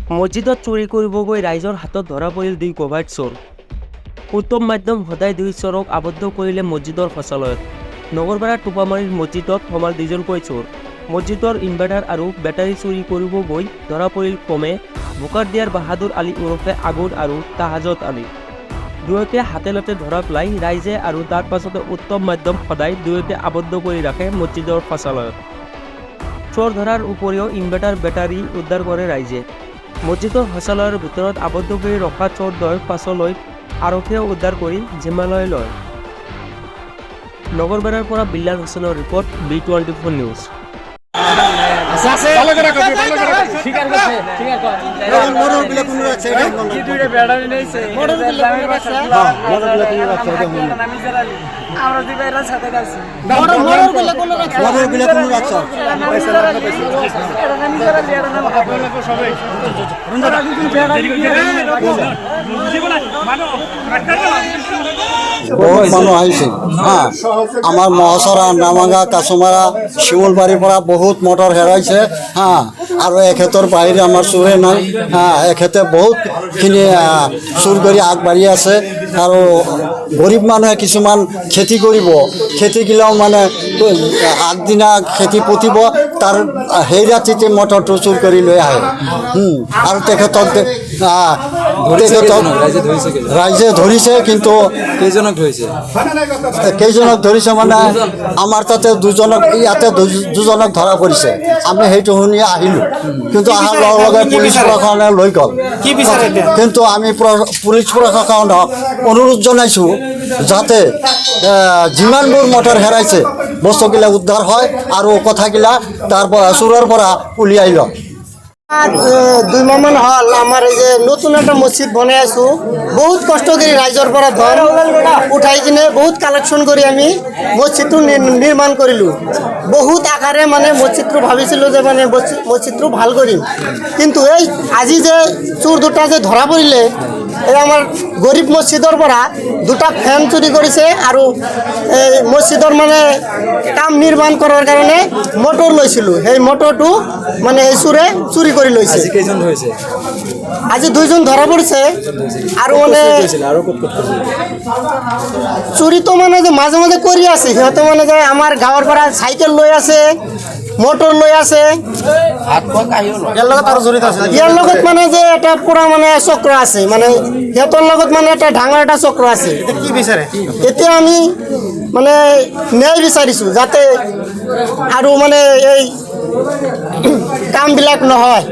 মছজিদত চুৰি কৰিব গৈ ৰাইজৰ হাতত ধৰা পৰিল 2 কভাৰ্ট চোৰ। উত্তম মাধ্যম সদায় 2 চোৰক আবদ্ধ কৰিলে মছজিদৰ সঞ্চালয়ত। নগৰপাৰা টোপামাৰীৰ মছজিদত সোমাল 2জনকৈ চোৰ। মছজিদৰ ইনভাৰ্টাৰ আৰু বেটাৰী চুৰি কৰিব গৈ ধৰা পৰিল ক্ৰমে বোকাৰদিয়াৰ বাহাদুৰ আলী ওৰফে আগুন আৰু তাহাজত আলী। দুয়োকে হাতে লতে ধৰা পেলাই ৰাইজে আৰু তাৰ পাছতে উত্তম মাধ্যম সদায় দুয়োকে আবদ্ধ কৰি ৰাখে মছজিদৰ সঞ্চালয়ত। চোৰ ধৰাৰ উপৰিও ইনভাৰ্টাৰ বেটাৰী উদ্ধাৰ কৰে ৰাইজে। মছজিদৰ সঞ্চালয়ৰ ভিতৰত আবদ্ধ কৰি ৰখা চোৰদ্বয়ক পাছলৈ আৰক্ষীয়ে উদ্ধাৰ কৰি জিম্মালৈ লয়। নগৰপাৰাৰ পৰা বিল্লাল হুছেইনৰ ৰিপৰ্ট, B24 নিউজ। বহুত মানুহ আহিছিল আমাৰ মহচৰা, নামাঙ্গা, কাছমাৰা, শিমলবাৰীৰ পৰা বহুত মটৰ হেৰাইছে আৰু এখেতৰ বাহিৰে আমাৰ চোৰে নাই এখেতে বহুতখিনি চুৰ কৰি আগবাঢ়ি আছে। আৰু গৰীব মানুহে কিছুমান খেতি কৰিব, খেতি গিলাও মানে আগদিনা খেতি পুতিব, তাৰ সেই ৰাতিতে মটৰটো চুৰ কৰি লৈ আহে। আৰু তেখেতক ৰাইজে ধৰিছে, কিন্তু কেইজনক ধৰিছে মানে আমাৰ তাতে ইয়াতে দুজনক ধৰা পৰিছে। আমি সেইটো শুনি আহিলোঁ, কিন্তু অহাৰ লগে লগে পুলিচ প্ৰশাসনে লৈ গ'ল। কিন্তু আমি পুলিচ প্ৰশাসনক অনুৰোধ জনাইছোঁ যাতে যিমানবোৰ মটৰ হেৰাইছে বস্তুগিলা উদ্ধাৰ হয় আৰু কথাগিলা তাৰ পৰা চোৰৰ পৰা উলিয়াই লয়। 2 মাহমান হ'ল আমাৰ এই যে নতুন একটা মছজিদ বনাই আছোঁ। বহুত কষ্ট কৰি ৰাইজৰ পৰা ধন উঠাই কিনে বহুত কালেকশ্যন কৰি আমি মছজিদটো নিৰ্মাণ কৰিলোঁ। বহুত আকাৰে মানে মছজিদটো ভাবিছিলোঁ যে মানে মছজিদটো ভাল কৰিম, কিন্তু এই আজি যে চোৰ দুটা যে ধৰা পৰিলে, এই আমাৰ গৰীব মছজিদৰ পৰা 2টা ফেন চুৰি কৰিছে আৰু এই মছজিদৰ মানে কাম নিৰ্মাণ কৰাৰ কাৰণে মটৰ লৈছিলোঁ, সেই মটৰটো মানে এই চোৰে চুৰি কৰি লৈছে। আজি 2জন ধৰা পৰিছে। আৰু মানে চুৰিটো মানে যে মাজে মাজে কৰি আছে সিহঁতে, মানে যে আমাৰ গাঁৱৰ পৰা চাইকেল লৈ আছে, মটৰ লৈ আছে, ইয়াৰ লগত মানে যে এটা পুৰা মানে চক্ৰ আছে, মানে সিহঁতৰ লগত মানে এটা ডাঙৰ এটা চক্ৰ আছে। কি বিচাৰে এতিয়া আমি মানে ন্যায় বিচাৰিছোঁ, যাতে আৰু মানে এই কামবিলাক নহয়।